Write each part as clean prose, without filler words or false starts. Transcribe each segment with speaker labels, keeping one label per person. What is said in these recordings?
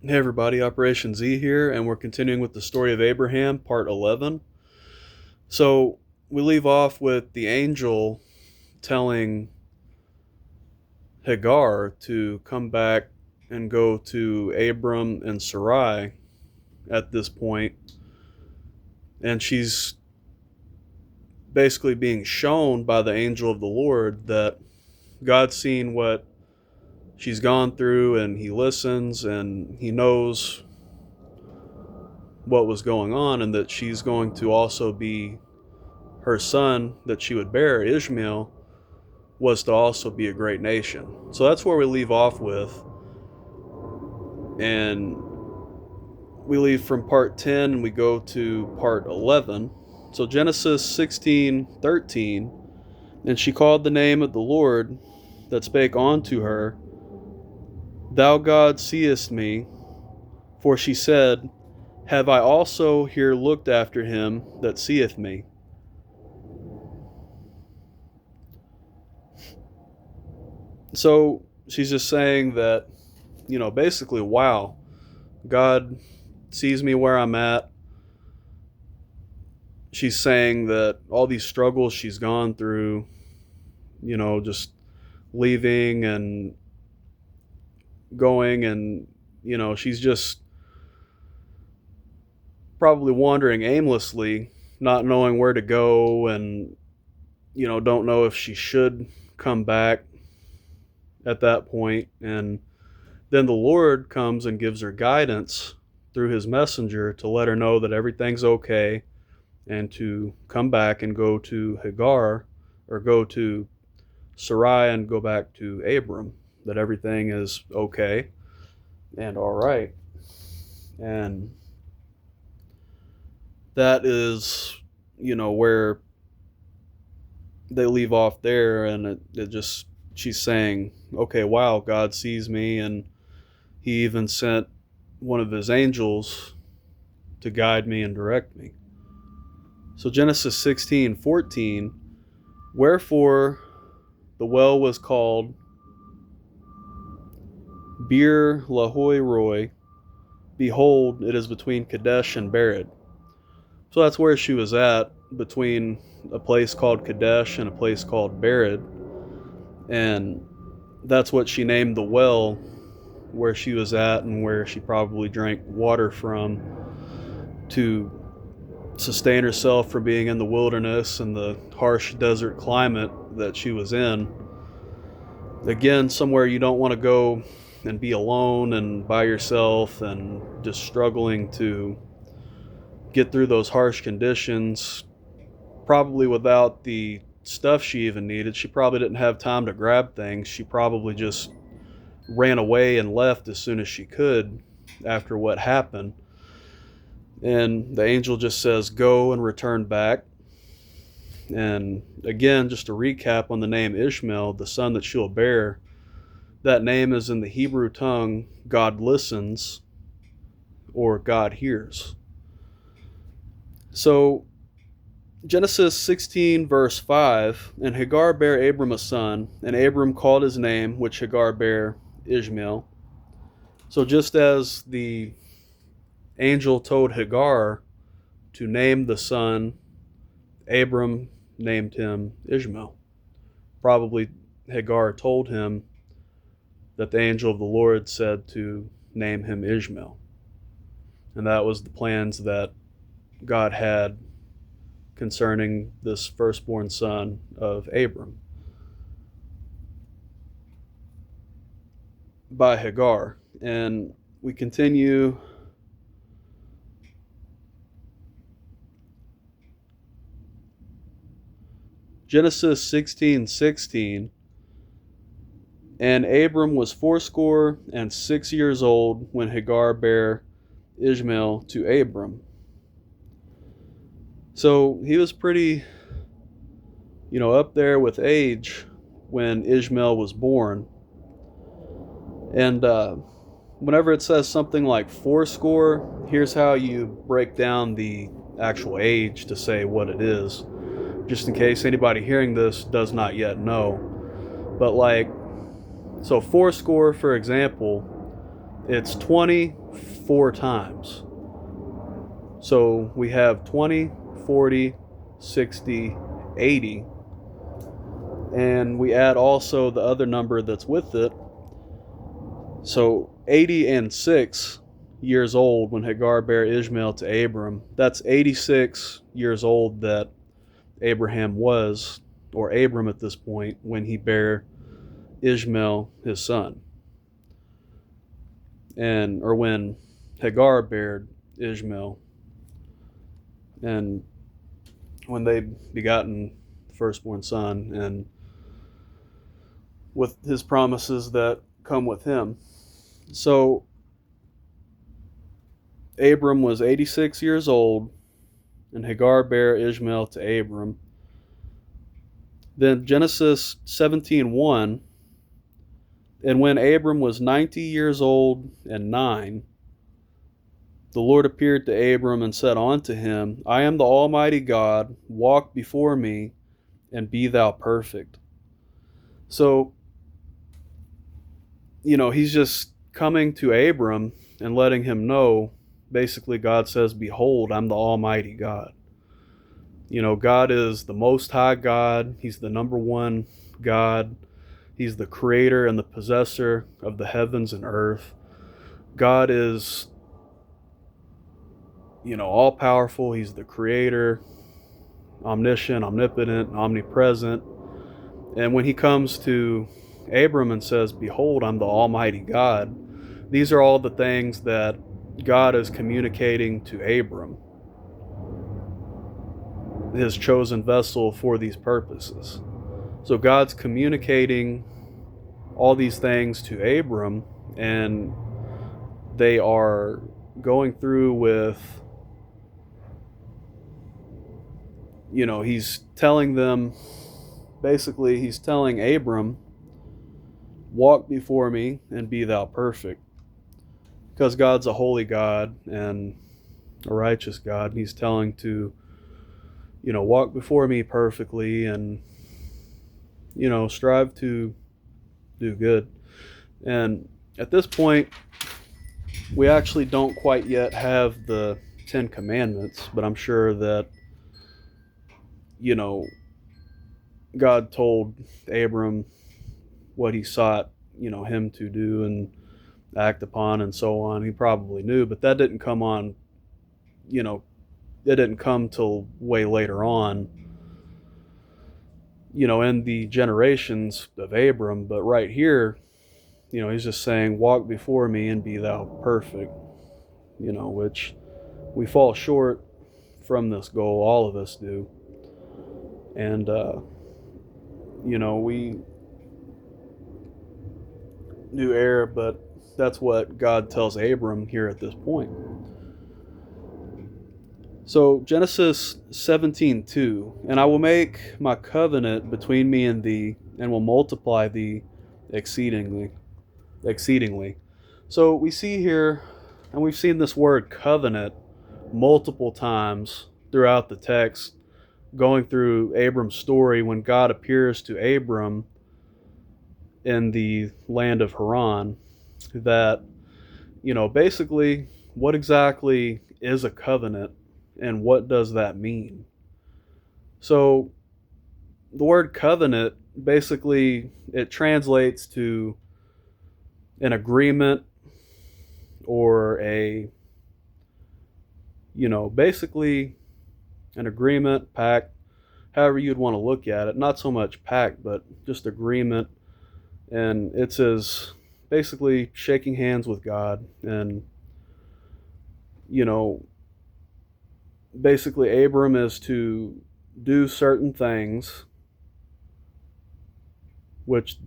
Speaker 1: Hey everybody, OperationZ here, and we're continuing with the story of Abraham, part 11. So we leave off with the angel telling Hagar to come back and go to Abram and Sarai at this point, and she's basically being shown by the angel of the Lord that God's seen what she's gone through, and he listens and he knows what was going on, and that she's going to also be her son that she would bear, Ishmael, was to also be a great nation. So that's where we leave off with. And we leave from part 10 and we go to part 11. So Genesis 16:13, and she called the name of the Lord that spake unto her, Thou God seest me, for she said, Have I also here looked after him that seeth me? So she's just saying that, basically, wow, God sees me where I'm at. She's saying that all these struggles she's gone through, just leaving and going, and, she's just probably wandering aimlessly, not knowing where to go, and, don't know if she should come back at that point. And then the Lord comes and gives her guidance through his messenger to let her know that everything's okay and to come back and go to Hagar, or go to Sarai and go back to Abram, that everything is okay and all right. And that is, where they leave off there. And it just, she's saying, okay, wow, God sees me, and he even sent one of his angels to guide me and direct me. So Genesis 16:14, wherefore the well was called Beer Lahoi Roy, behold, it is between Kadesh and Bered. So that's where she was at, between a place called Kadesh and a place called Bered. And that's what she named the well where she was at, and where she probably drank water from to sustain herself from being in the wilderness and the harsh desert climate that she was in. Again, somewhere you don't want to go and be alone and by yourself and just struggling to get through those harsh conditions, probably without the stuff she even needed. She probably didn't have time to grab things. She probably just ran away and left as soon as she could after what happened. And the angel just says, go and return back. And again, just to recap on the name Ishmael, the son that she'll bear, that name is in the Hebrew tongue, God listens, or God hears. So Genesis 16 verse 5, and Hagar bare Abram a son, and Abram called his name, which Hagar bare, Ishmael. So just as the angel told Hagar to name the son, Abram named him Ishmael. Probably Hagar told him that the angel of the Lord said to name him Ishmael. And that was the plans that God had concerning this firstborn son of Abram by Hagar. And we continue. Genesis 16:16, and Abram was 86 old when Hagar bare Ishmael to Abram. So he was pretty, up there with age when Ishmael was born. And whenever it says something like fourscore, here's how you break down the actual age to say what it is, just in case anybody hearing this does not yet know. But so fourscore, for example, it's 20 4 times. So we have 20, 40, 60, 80, and we add also the other number that's with it. So 80 and 6 years old when Hagar bare Ishmael to Abram. That's 86 years old that Abraham was, or Abram at this point, when he bare Ishmael his son. Or when Hagar bared Ishmael, and when they begotten the firstborn son, and with his promises that come with him. So Abram was 86 years old, and Hagar bare Ishmael to Abram. Then Genesis 17:1, and when Abram was 90 years old and 9, the Lord appeared to Abram and said unto him, I am the Almighty God, walk before me, and be thou perfect. So, he's just coming to Abram and letting him know, basically God says, behold, I'm the Almighty God. God is the Most High God. He's the number one God. He's the creator and the possessor of the heavens and earth. God is, all powerful. He's the creator, omniscient, omnipotent, omnipresent. And when he comes to Abram and says, behold, I'm the Almighty God, these are all the things that God is communicating to Abram, his chosen vessel for these purposes. So God's communicating all these things to Abram, and they are going through with, he's telling them, basically he's telling Abram, walk before me and be thou perfect. Because God's a holy God and a righteous God. He's telling to, walk before me perfectly and, strive to do good. And at this point, we actually don't quite yet have the 10 Commandments, but I'm sure that, God told Abram what he sought, him to do and act upon and so on. He probably knew, but that didn't come on, it didn't come till way later on, in the generations of Abram. But right here, he's just saying, walk before me and be thou perfect, which we fall short from this goal. All of us do. And, we do err, but that's what God tells Abram here at this point. So Genesis 17:2, and I will make my covenant between me and thee, and will multiply thee exceedingly. So we see here, and we've seen this word covenant multiple times throughout the text, going through Abram's story when God appears to Abram in the land of Haran, that, basically what exactly is a covenant and what does that mean? So the word covenant, basically it translates to an agreement or basically an agreement, pact, however you'd want to look at it. Not so much pact, but just agreement. And it says basically shaking hands with God, and basically Abram is to do certain things which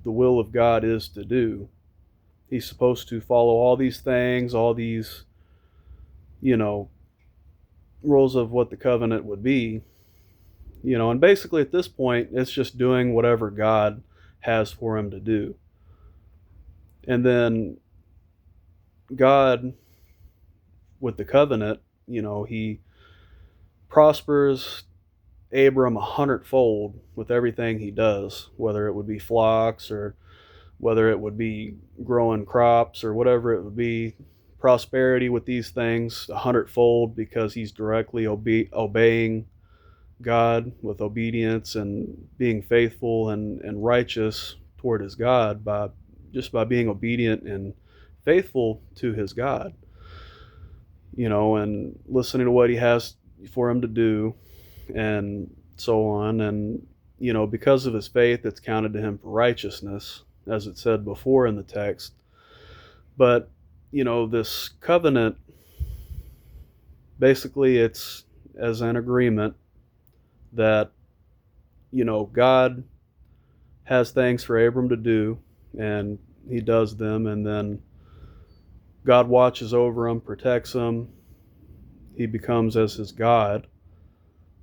Speaker 1: the will of God is to do. He's supposed to follow all these things, all these rules of what the covenant would be, and basically at this point it's just doing whatever God has for him to do. And then God, with the covenant, he prospers Abram 100-fold with everything he does, whether it would be flocks or whether it would be growing crops or whatever it would be, prosperity with these things 100-fold because he's directly obeying God with obedience and being faithful and righteous toward his God by being obedient and faithful to his God, and listening to what he has for him to do and so on. And, because of his faith, it's counted to him for righteousness, as it said before in the text. But, this covenant, basically it's as an agreement that, God has things for Abram to do, and he does them, and then God watches over him, protects him. He becomes as his God,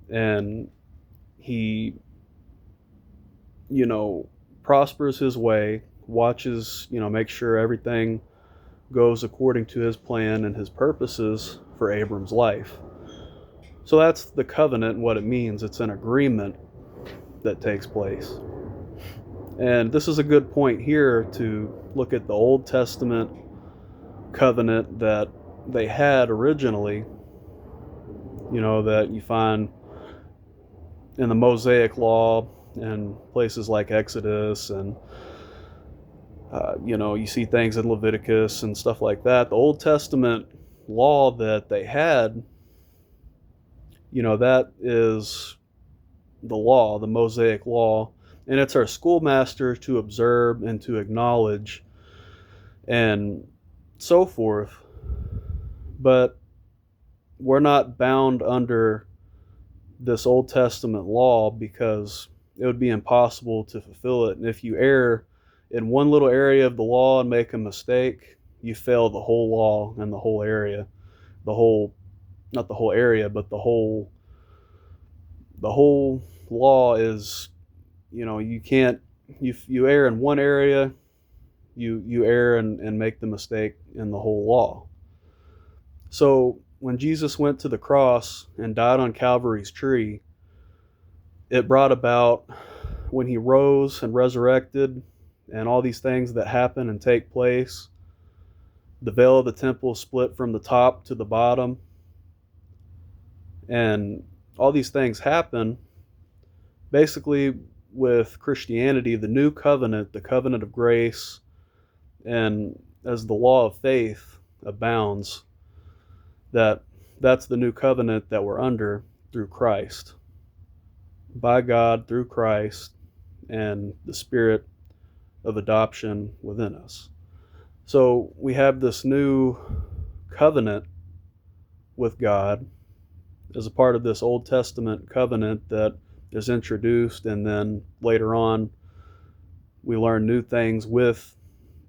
Speaker 1: and he, prospers his way, watches, makes sure everything goes according to his plan and his purposes for Abram's life. So that's the covenant and what it means. It's an agreement that takes place. And this is a good point here to look at the Old Testament covenant that they had originally, that you find in the Mosaic Law and places like Exodus, and you see things in Leviticus and stuff like that. The Old Testament law that they had, that is the law, the Mosaic Law, and it's our schoolmaster to observe and to acknowledge and so forth. But we're not bound under this Old Testament law because it would be impossible to fulfill it. And if you err in one little area of the law and make a mistake, you fail the whole law and the whole area. Not the whole area, but the whole law is, you can't, you err in one area, you err and make the mistake in the whole law. So when Jesus went to the cross and died on Calvary's tree, it brought about, when he rose and resurrected and all these things that happen and take place, the veil of the temple split from the top to the bottom, and all these things happen. Basically, with Christianity, the new covenant, the covenant of grace, and as the law of faith abounds, that's the new covenant that we're under through Christ, by God through Christ and the Spirit of adoption within us. So we have this new covenant with God as a part of this Old Testament covenant that is introduced, and then later on we learn new things with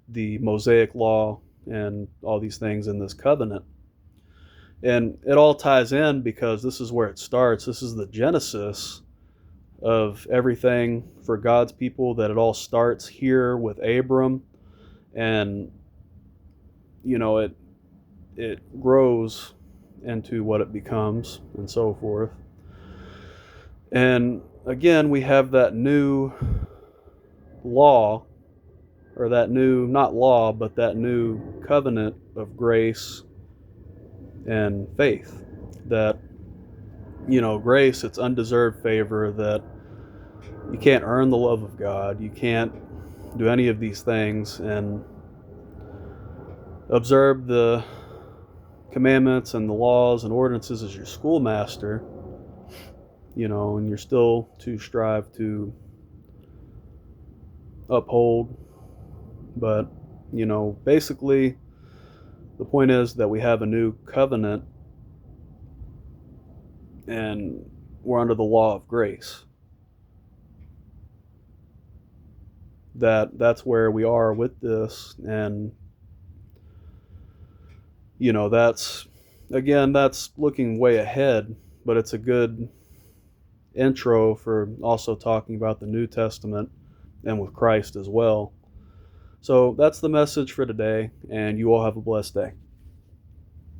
Speaker 1: the Mosaic Law and all these things in this covenant. And it all ties in because this is where it starts. This is the genesis of everything for God's people, that it all starts here with Abram, and it grows into what it becomes and so forth. And again, we have that new law, or that new, not law, but that new covenant of grace and faith. That, grace, it's undeserved favor, that you can't earn the love of God. You can't do any of these things and observe the commandments and the laws and ordinances as your schoolmaster, and you're still to strive to uphold. But, basically, the point is that we have a new covenant and we're under the law of grace. That's where we are with this. And, that's looking way ahead, but it's a good intro for also talking about the New Testament and with Christ as well. So that's the message for today, and you all have a blessed day.